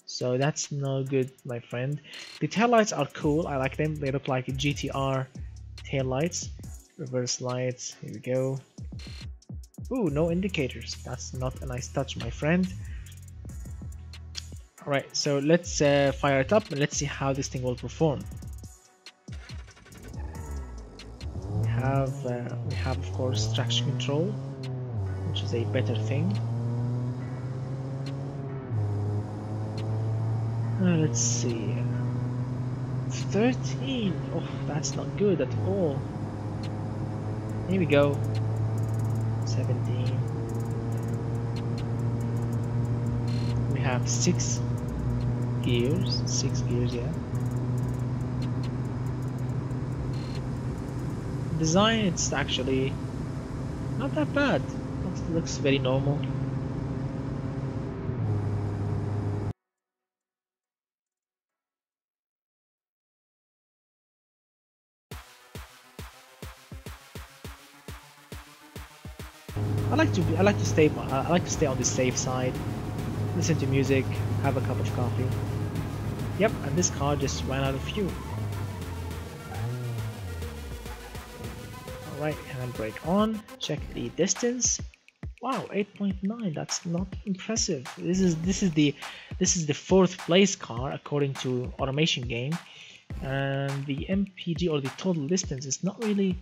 So that's no good, my friend. The taillights are cool, I like them. They look like GTR taillights. Reverse lights, here we go. Ooh, no indicators. That's not a nice touch, my friend. Alright, so let's fire it up and let's see how this thing will perform. We have of course traction control, which is a better thing. Let's see. 13. Oh, that's not good at all. Here we go. 17. We have 6 gears. 6 gears, yeah. Design, it's actually not that bad. Looks very normal. I like to stay on the safe side, listen to music, have a cup of coffee. Yep, and this car just ran out of fuel. Alright, handbrake on, check the distance. Wow, 8.9, that's not impressive. This is the 4th place car according to Automation Game, and the MPG or the total distance is not really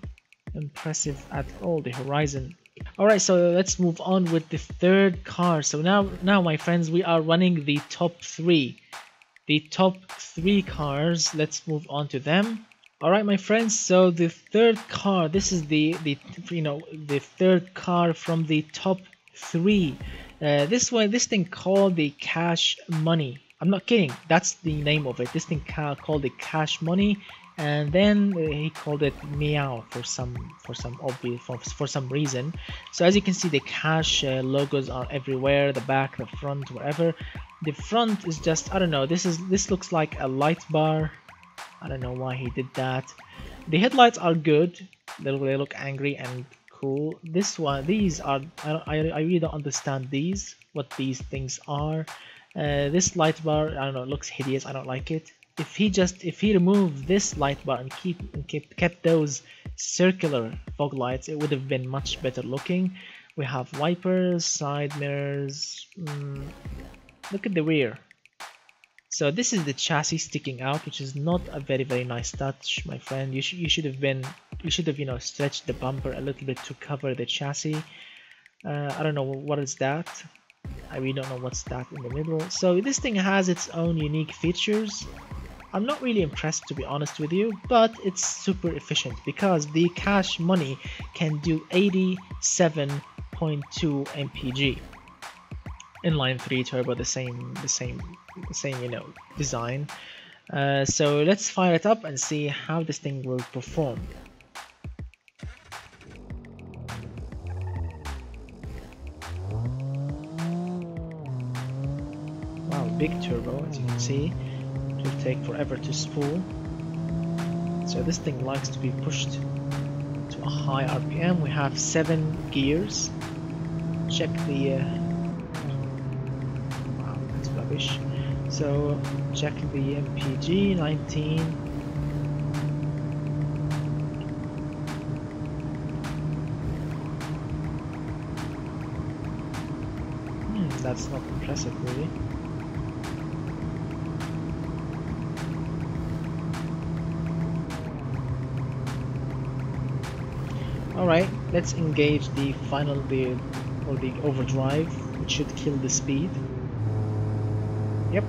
impressive at all, the Horizon. Alright, so let's move on with the third car. So now my friends, we are running the top 3. The top 3 cars, let's move on to them. Alright my friends, so the third car, this is the third car from the top 3. This thing called the Cash Money. I'm not kidding, that's the name of it. This thing called the Cash Money, and then he called it Meow for some reason. So as you can see, the Cash logos are everywhere, the back, the front, wherever. The front is just, I don't know, this looks like a light bar. I don't know why he did that. The headlights are good. They look angry and cool. These are, I really don't understand what these things are. This light bar, I don't know, it looks hideous. I don't like it. If he removed this light bar and kept those circular fog lights, it would have been much better looking. We have wipers, side mirrors. Look at the rear. So this is the chassis sticking out, which is not a very nice touch, my friend. You should have stretched the bumper a little bit to cover the chassis. I don't know what is that. I really don't know what's that in the middle. So this thing has its own unique features. I'm not really impressed, to be honest with you, but it's super efficient because the Cash Money can do 87.2 MPG. Inline 3 turbo, the same design. So let's fire it up and see how this thing will perform. Wow, big turbo, as you can see. It will take forever to spool. So this thing likes to be pushed to a high RPM. We have 7 gears. Check the rubbish. So check the MPG 19. That's not impressive, really. Alright, let's engage the final or the overdrive, which should kill the speed. Yep.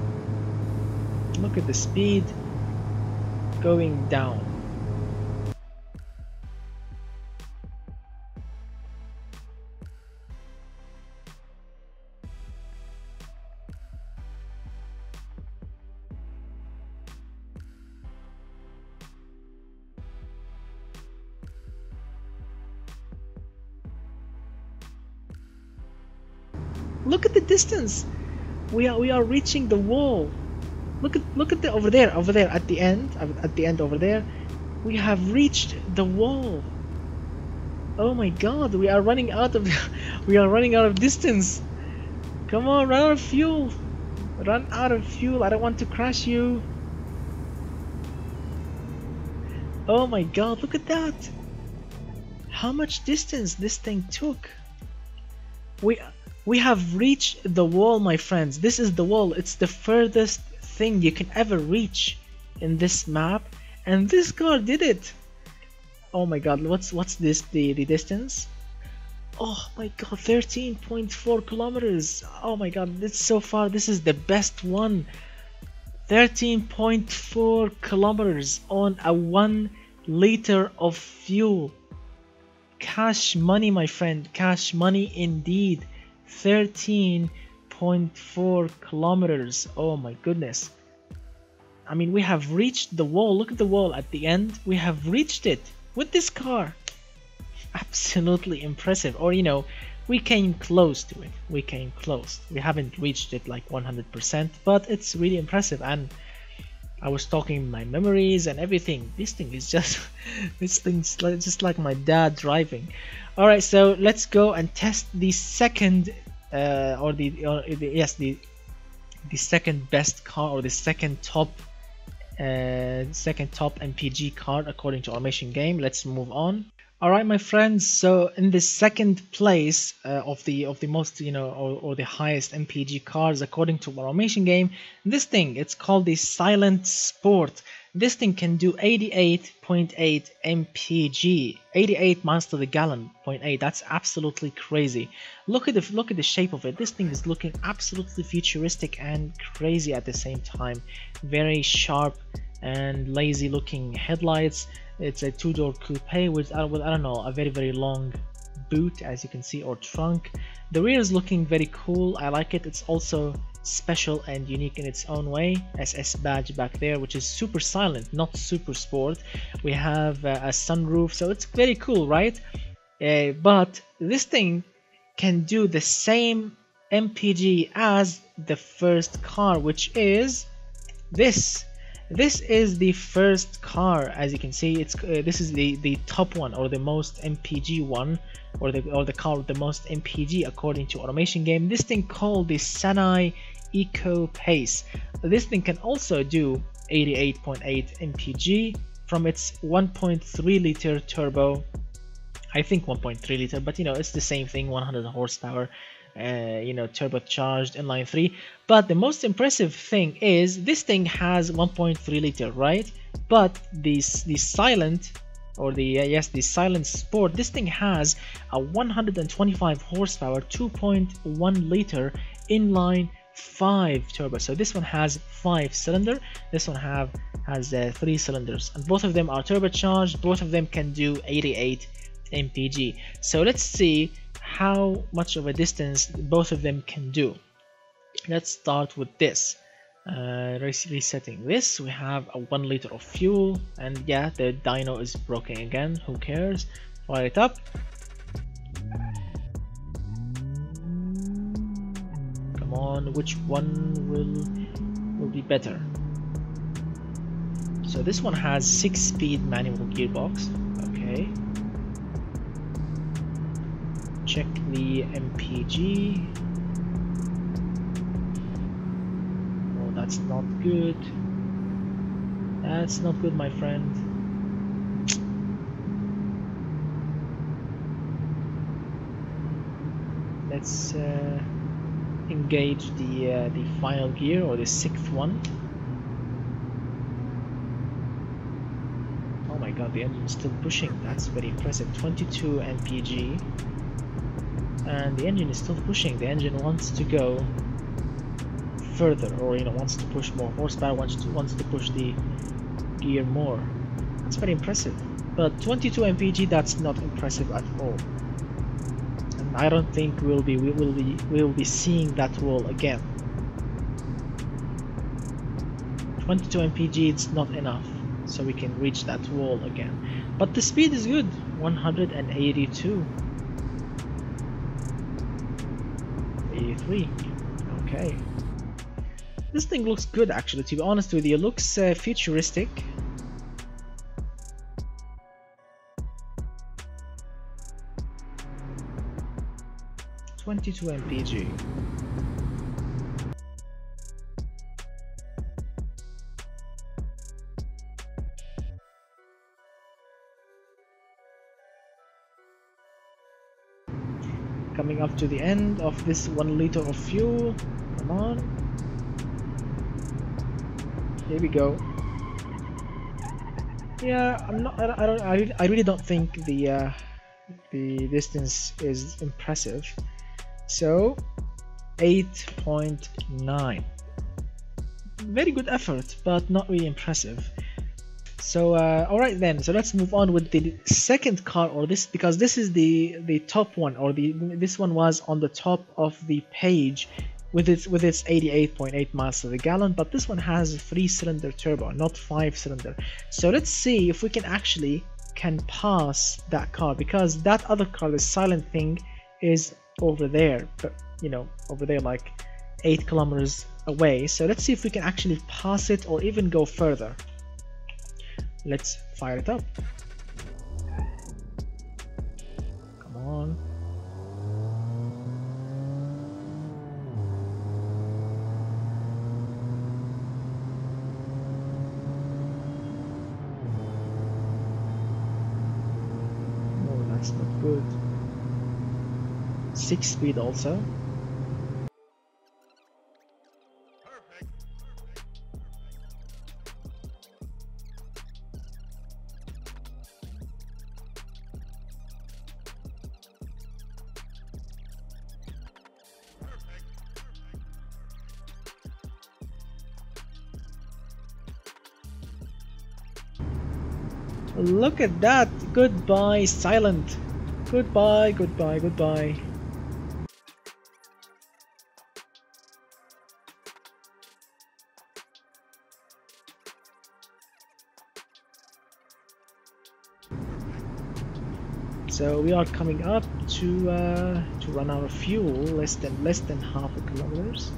Look at the speed going down. Look at the distance. We are reaching the wall. Look at the over there at the end over there. We have reached the wall. Oh my God, we are running out of distance. Come on, run out of fuel. Run out of fuel. I don't want to crash you. Oh my God, look at that. How much distance this thing took. We have reached the wall, my friends. This is the wall. It's the furthest thing you can ever reach in this map, and this car did it. Oh my God, what's this, the distance? Oh my God, 13.4 kilometers. Oh my God, this so far this is the best one. 13.4 kilometers on a 1 liter of fuel. Cash money, my friend, cash money indeed. 13.4 kilometers. Oh my goodness. I mean, we have reached the wall. Look at the wall at the end. We have reached it with this car. Absolutely impressive. Or, you know, we came close to it. We came close. We haven't reached it like 100%, but it's really impressive. And I was talking my memories and everything. This thing is just this thing's just like my dad driving. All right, so let's go and test the second the second best car, or the second top MPG card according to Automation Game. Let's move on. Alright, my friends, so in the second place of the most, you know, or the highest MPG cards according to Automation Game, this thing, it's called the Silent Sport. This thing can do 88.8 MPG, 88 miles to the gallon, 0.8. That's absolutely crazy. Look at the shape of it. This thing is looking absolutely futuristic and crazy at the same time. Very sharp and lazy looking headlights. It's a two-door coupe with I don't know, a very long boot, as you can see, or trunk. The rear is looking very cool. I like it. It's also special and unique in its own way. SS badge back there, which is super silent, not super sport. We have a sunroof, so it's very cool, right? But this thing can do the same MPG as the first car, which is this. This is the first car, as you can see. It's this is the top one, or the most MPG one, or the car with the most MPG according to Automation Game. This thing called the Sanai ECO Pace. This thing can also do 88.8 MPG from its 1.3 liter turbo. I think 1.3 liter, but you know, it's the same thing, 100 horsepower. You know, turbocharged inline 3. But the most impressive thing is this thing has 1.3 liter, right? But the silent, or the Silent Sport, this thing has a 125 horsepower 2.1 liter inline 5 turbo. So this one has 5 cylinder, this one has 3 cylinders, and both of them are turbocharged. Both of them can do 88 MPG. So let's see how much of a distance both of them can do. Let's start with this. Resetting this, we have a 1 liter of fuel, and yeah, the dyno is broken again. Who cares? Fire it up. Come on, which one will be better? So this one has 6-speed manual gearbox. Okay. Check the MPG. Oh, that's not good. That's not good, my friend. Let's engage the final gear, or the 6th one. Oh my god, the engine is still pushing. That's very impressive. 22 MPG, and the engine is still pushing. The engine wants to go further, or wants to push more horsepower, wants to push the gear more. That's very impressive. But 22 MPG, that's not impressive at all. And I don't think we'll be seeing that wall again. 22 MPG, it's not enough, so we can reach that wall again. But the speed is good, 182. 83. Okay. This thing looks good actually, to be honest with you. It looks futuristic. .22 MPG. Coming up to the end of this 1 liter of fuel. Come on. Here we go. Yeah, I really don't think the distance is impressive. So 8.9. Very good effort, but not really impressive. So alright then, so let's move on with the second car, or this, because this is the top one, or this one was on the top of the page with its 88.8 miles to the gallon, but this one has a 3-cylinder turbo, not 5-cylinder. So let's see if we can pass that car, because that other car, the silent thing, is over there, but over there like 8 kilometers away. So let's see if we can actually pass it or even go further. Let's fire it up. Come on. Oh, that's not good. 6 speed also. Look at that! Goodbye, silent! Goodbye, goodbye, goodbye. So we are coming up to run out of fuel, less than half a kilometers.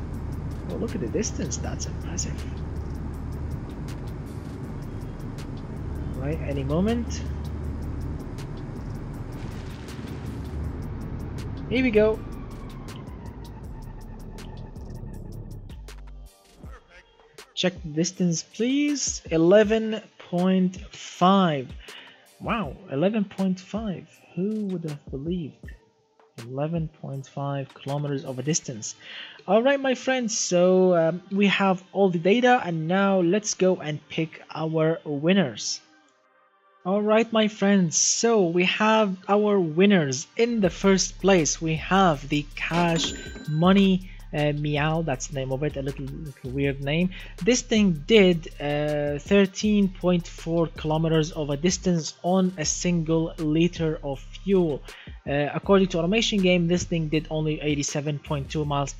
Oh, look at the distance! That's impressive. Right, any moment. Here we go. Check the distance, please. 11.5. Wow, 11.5. Who would have believed? 11.5 kilometers of a distance. Alright my friends, so we have all the data, and now let's go and pick our winners. Alright my friends, so we have our winners. In the first place we have the Cash Money Meow, that's the name of it, a little weird name. This thing did 13.4 kilometers of a distance on a single liter of fuel. According to Automation Game, this thing did only 87.2 miles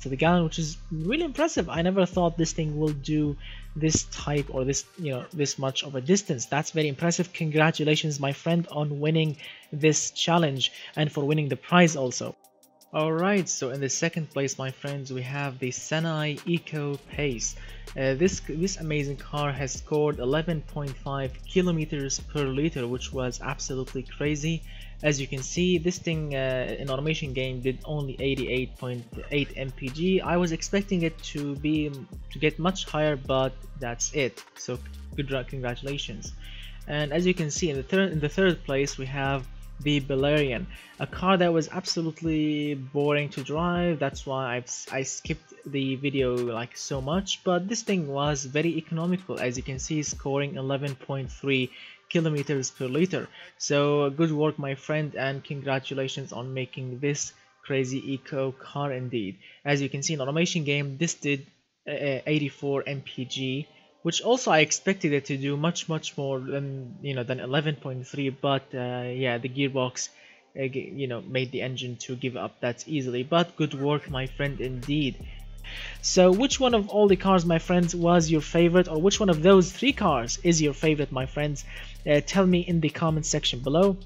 to the gallon, which is really impressive. I never thought this thing will do this type, or this this much of a distance. That's very impressive. Congratulations my friend on winning this challenge, and for winning the prize also. Alright, so in the second place my friends, we have the Sanai ECO Pace. This amazing car has scored 11.5 kilometers per liter, which was absolutely crazy. As you can see, this thing in Automation Game did only 88.8 MPG. I was expecting it to get much higher, but that's it. So congratulations. And as you can see, in the third place we have the Belerian, a car that was absolutely boring to drive. That's why I skipped the video like so much, but this thing was very economical, as you can see, scoring 11.3 kilometers per liter. So good work, my friend, and congratulations on making this crazy eco car indeed. As you can see in automation game, this did 84 MPG, which also I expected it to do much more than than 11.3, but yeah, the gearbox made the engine to give up that easily. But good work, my friend, indeed. So which one of all the cars, my friends, was your favorite, or which one of those 3 cars is your favorite, my friends? Tell me in the comment section below.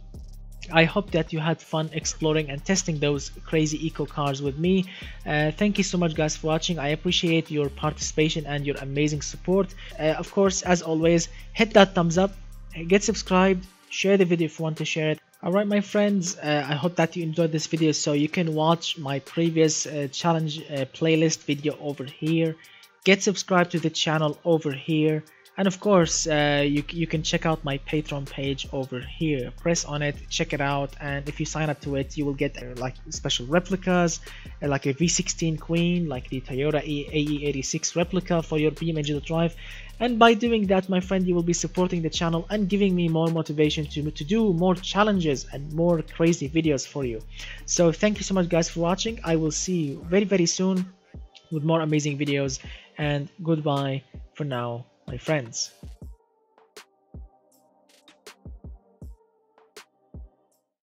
I hope that you had fun exploring and testing those crazy eco cars with me. Thank you so much, guys, for watching. I appreciate your participation and your amazing support. Of course, as always, hit that thumbs up, get subscribed, share the video if you want to share it. Alright, my friends, I hope that you enjoyed this video. So you can watch my previous challenge playlist video over here, get subscribed to the channel over here, and of course you can check out my Patreon page over here. Press on it, check it out, and if you sign up to it, you will get like special replicas, like a V16 Queen, like the Toyota AE86 replica for your BM engine drive. And by doing that, my friend, you will be supporting the channel and giving me more motivation to do more challenges and more crazy videos for you. So thank you so much, guys, for watching. I will see you very soon with more amazing videos, and goodbye for now, my friends.